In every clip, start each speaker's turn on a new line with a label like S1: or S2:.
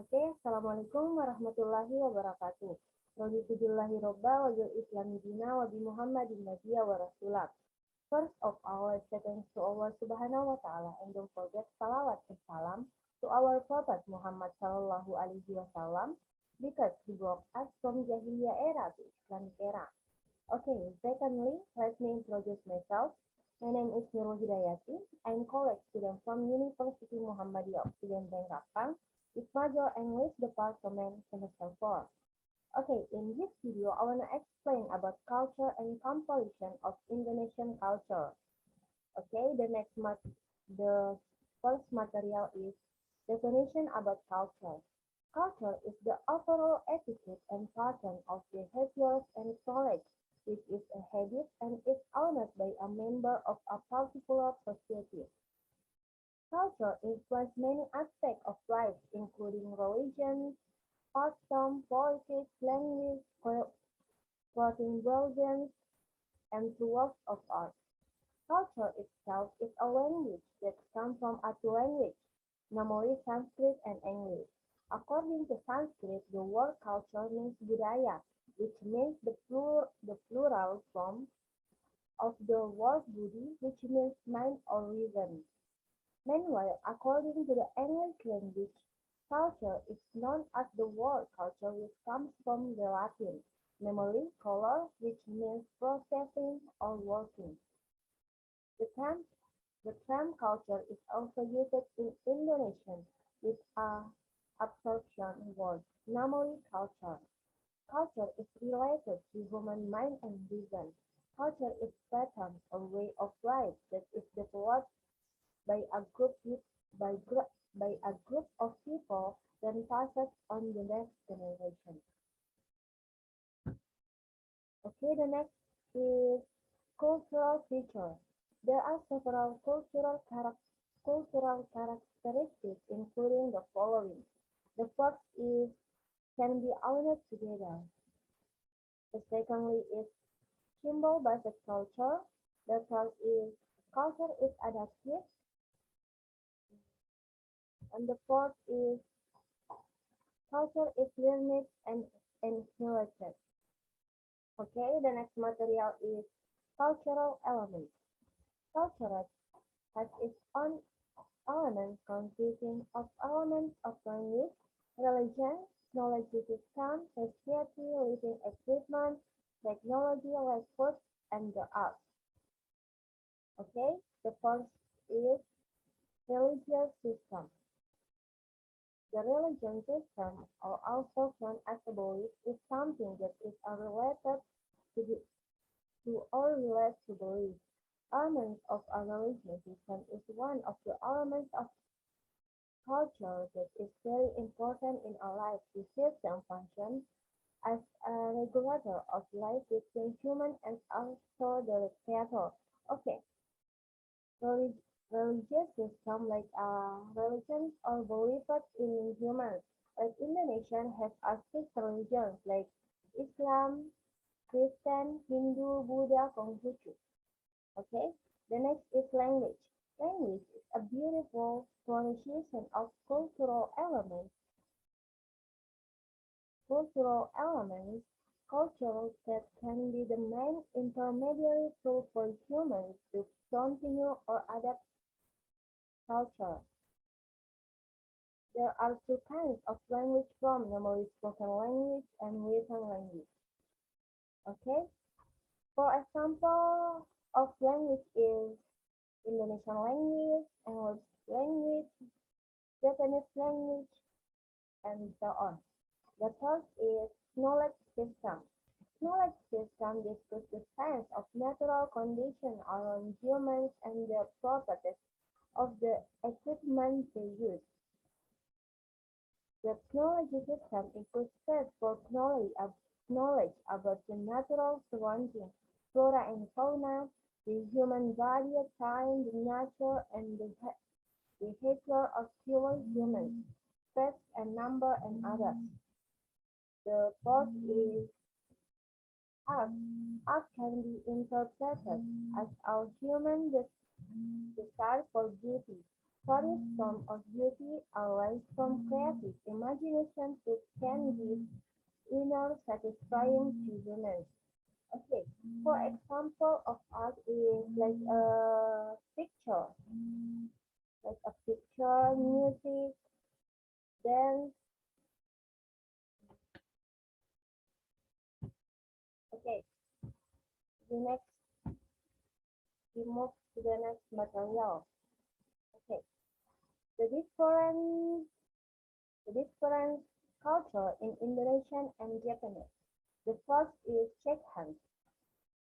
S1: Oke, Assalamualaikum warahmatullahi wabarakatuh. Raditu billahi robba wa bil islami dina wa bi Muhammadin nabiyya wa rasulah. First of all, let's say thanks to Allah subhanahu wa ta'ala and don't forget salawat and salam to our Prophet Muhammad sallallahu alaihi wasallam because he brought us from Jahiliyah era to Islamic era. Okay, secondly, let me introduce myself. My name is Nurul Hidayati. I'm college student from University Muhammadiyah Oksigen Bangkapang with major English Department Semester 4. Okay, in this video, I want to explain about culture and composition of Indonesian culture. Okay, the first material is definition about culture. Culture is the overall attitude and pattern of behaviors and knowledge, which is a habit and is owned by a member of a particular society. Culture influences many aspects of life, including religion, custom, politics, language, clothing, religions, and the works of art. Culture itself is a language that comes from a two languages, namely Sanskrit and English. According to Sanskrit, the word culture means budaya, which means the plural form of the word budi, which means mind or reason. Meanwhile, according to the English language, culture is known as the word culture, which comes from the Latin, namely color, which means processing or working. The term, the term culture is also used in Indonesian with a absorption word, namely culture. Culture is related to human mind and reason. Culture is pattern or way of life that is developed by a group with, by, by a group of people then passes on the next generation. Okay, the next is cultural features. There are several cultural characteristics, including the following. The first is can be owned together. The secondly is symbol-based culture. The third is culture is adaptive. And the fourth is culture is learned and inherited. Okay, the next material is cultural elements. Culture has its own elements consisting of elements of language, religion, knowledge system, society, living equipment, technology like food, and the arts. Okay, the first is religious system. The religion system, or also known as a belief, is something that is related to, the, to or relates to belief. Elements of a religious system is one of the elements of culture that is very important in our life. The system functions as a regulator of life between human and also the creator. Okay, religious system like religions or beliefs in humans. Like Indonesia has a six religions like Islam, Christian, Hindu, Buddha, Confucius. Okay, the next is language. Language is a beautiful pronunciation of cultural elements, cultures that can be the main intermediary tool for humans to continue or adapt culture. There are two kinds of language form, namely spoken language and written language. Okay, for example of language is Indonesian language, English language, Japanese language, and so on. The third is knowledge system. Knowledge system discusses the science of natural conditions around humans and the properties of the equipment they use. The technology system includes tests for knowledge about the natural surroundings, flora and fauna, the human body, time, the nature, and the behavior of fewer humans, pets and number and others. The fourth is art. Art can be interpreted as our human desire for beauty. Various forms of beauty arise from creative imagination which can give inner satisfying to humans. Okay, for example of art is like a picture, music, dance. Okay, the next we move to the next material. Okay, the different the different culture in Indonesian and Japanese. The first is shake hands.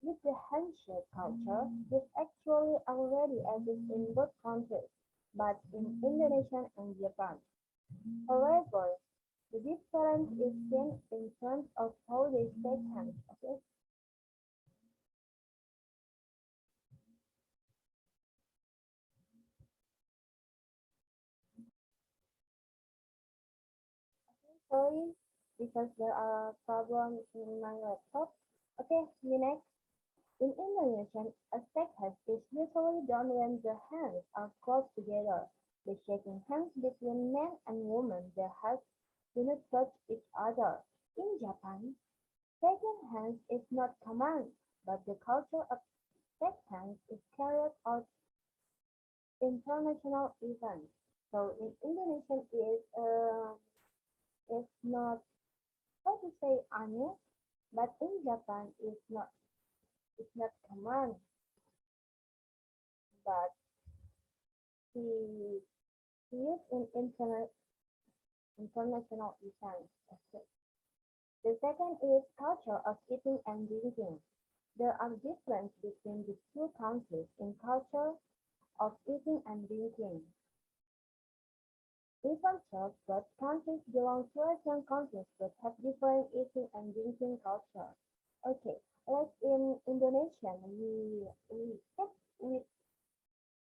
S1: With the handshake culture, this actually already exists in both countries, but in Indonesia and Japan. However, the difference is seen in terms of how they shake hands. Okay, sorry, because there are problems in my laptop. Okay, the next. In Indonesian, a shake hand is usually done when the hands are close together. The shaking hands between men and women, their heads do not touch each other. In Japan, shaking hands is not common, but the culture of shake hands is carried out in international events. So in Indonesian is not how to say aneh, but in Japan it's not common, but he used in international events. Okay. The second is culture of eating and drinking. There are differences between the two countries in culture of eating and drinking. Even so, both countries belong to Asian countries but have different eating and drinking culture. Okay, like in Indonesia, we eat with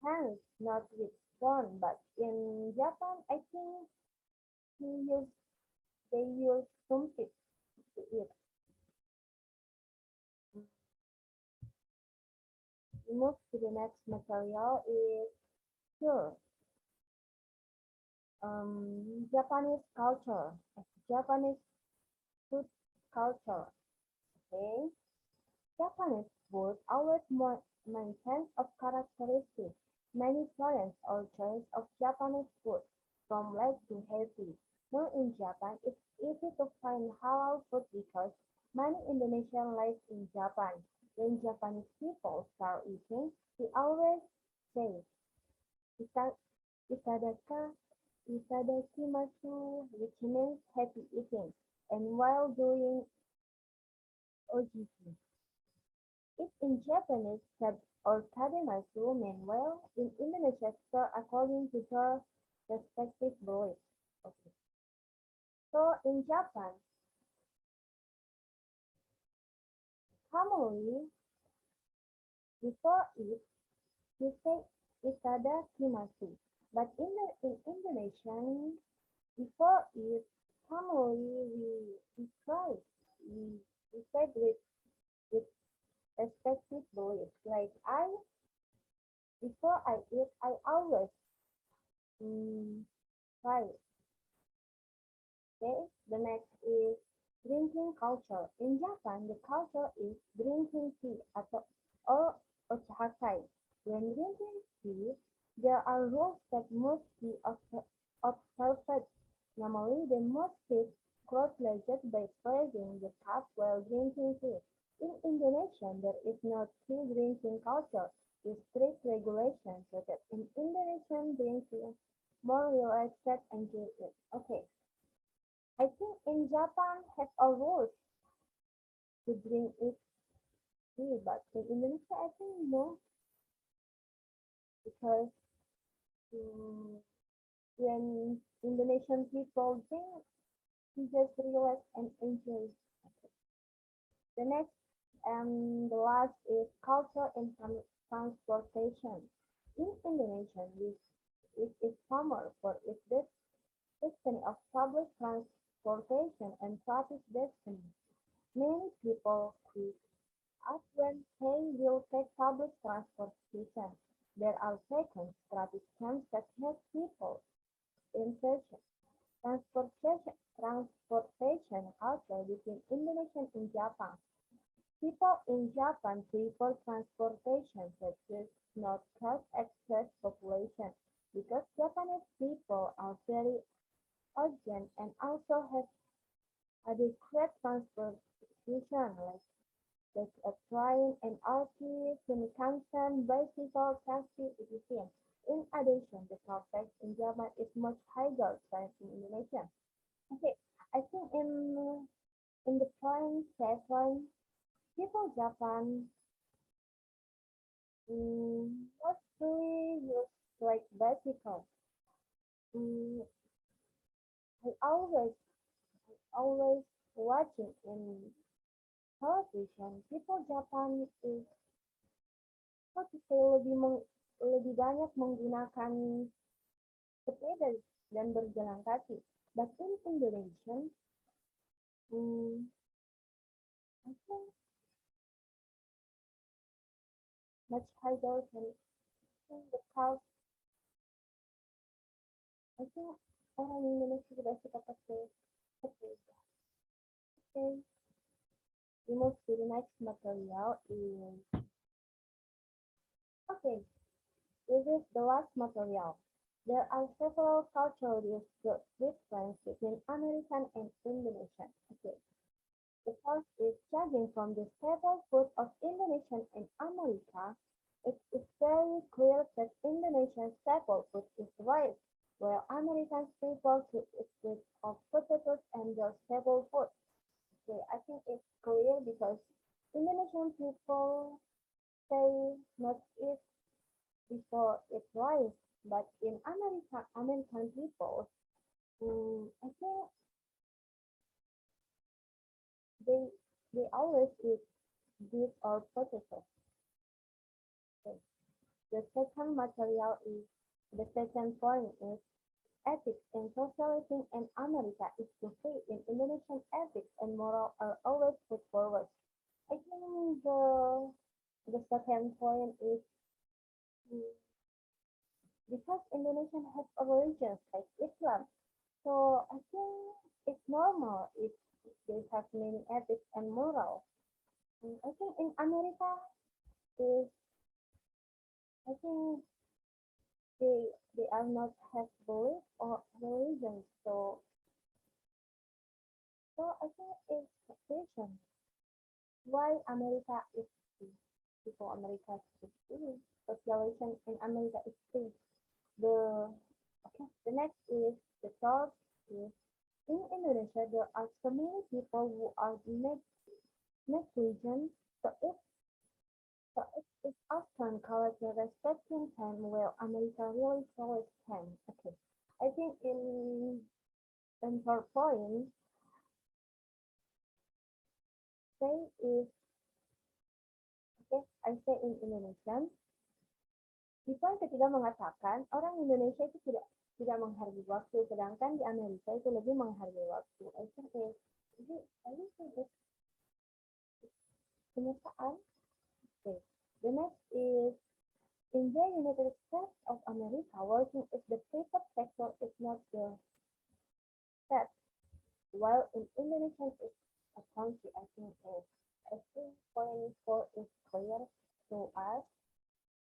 S1: hands, not with spoon. But in Japan, I think he use they use thumbstick to eat. We move to the next material is sure. Japanese culture, Japanese food culture. Okay, Japanese food always maintains of characteristics. Many parents or choice of Japanese food, from light to heavy. Now in Japan, it's easy to find halal food because many Indonesians live in Japan. When Japanese people start eating, they always say, "Ita- Itadaka Itadakimasu," which means happy eating. And while doing ojiki, it in Japanese or kademasu meanwhile in Indonesia spelled according to their respective beliefs. Okay. So in Japan, commonly before it we say itadakimasu. But in Indonesian before it commonly we we said with respective beliefs. Like before I eat I always mm, try. Okay, the next is drinking culture. In Japan, the culture is drinking tea or ochahakai. When drinking tea, there are rules that must be observed. Normally, they must sit cross-legged by spreading the cup while drinking tea. In Indonesia, there is no tea drinking culture with strict regulations so that in Indonesian drinking more relaxed and enjoy. Okay, I think in Japan have a rules to drink it tea, but in Indonesia I think no, because um, when Indonesian people drink, they just relax and enjoy. The next and the last is culture and transportation. In Indonesia, which is famous for its destiny of public transportation and traffic destiny, many people quit as when they will take public transportation. There are second traffic jams that have people insertion. Transportation culture between Indonesia and Japan. People in Japan prefer transportation such as not cross-excess population because Japanese people are very urgent and also have adequate transportation like a train, MRT, Shinkansen, bicycle, taxi, etc. In addition, the traffic in Japan is much higher than in Indonesia. Okay, I think in the point seven, people Japan mostly use like bicycle. Mm, I always watching in television, people Japan is how to say lebih banyak menggunakan sepeda dan berjalan kaki. But in Indonesia, mm, I think much higher than the cars. I think orang Indonesia sudah suka pakai sepeda. Okay, we move to the next material is okay. This is the last material. There are several cultural differences between American and Indonesian. Okay. The first is judging from the staple food of Indonesia and America. It is very clear that Indonesian staple food is rice, while Americans prefer to eat with of potatoes and their staple food. Okay, I think it's clear because Indonesian people say not eat before eat rice, but in American people, I think they they always eat beef or potato. Okay. The second material is the second point is ethics and socialism in America is to say in Indonesian ethics and moral are always put forward. I think the second point is mm, because Indonesia has a religion like Islam, so I think it's normal if they have many ethics and moral. I think in America is I think they are not have belief or religion, so I think it's question why America is free. People America is free. Socialization in America is free. The okay, the next is the third is in Indonesia there are so many people who are negligent, so it's often called the respecting time where America really follows time. Okay. I think in her point, say is okay, I say in Indonesian, di poin ketiga mengatakan orang Indonesia itu tidak menghargai waktu, sedangkan di Amerika itu lebih menghargai waktu. I think it's kenyataan. Okay. The next is in the United States of America, working is the private sector is not the set, while in Indonesia it's a country. I think point four is clear to us.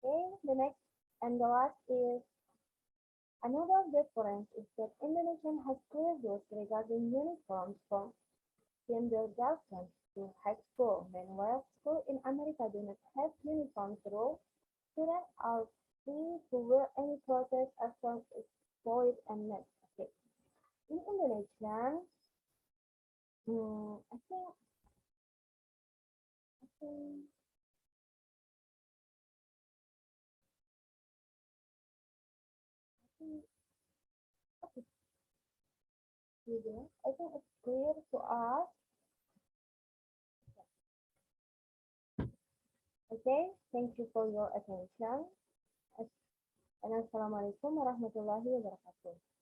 S1: Okay, the next and the last is another difference is that Indonesia has clear rules regarding uniforms from kindergarten to high school. Meanwhile, schools in America do not have uniforms rule. Students are free to wear any clothes as long as it's void and net. Okay. In Indonesia, I think okay, I think it's clear to us. Okay, thank you for your attention. And Assalamualaikum warahmatullahi wabarakatuh.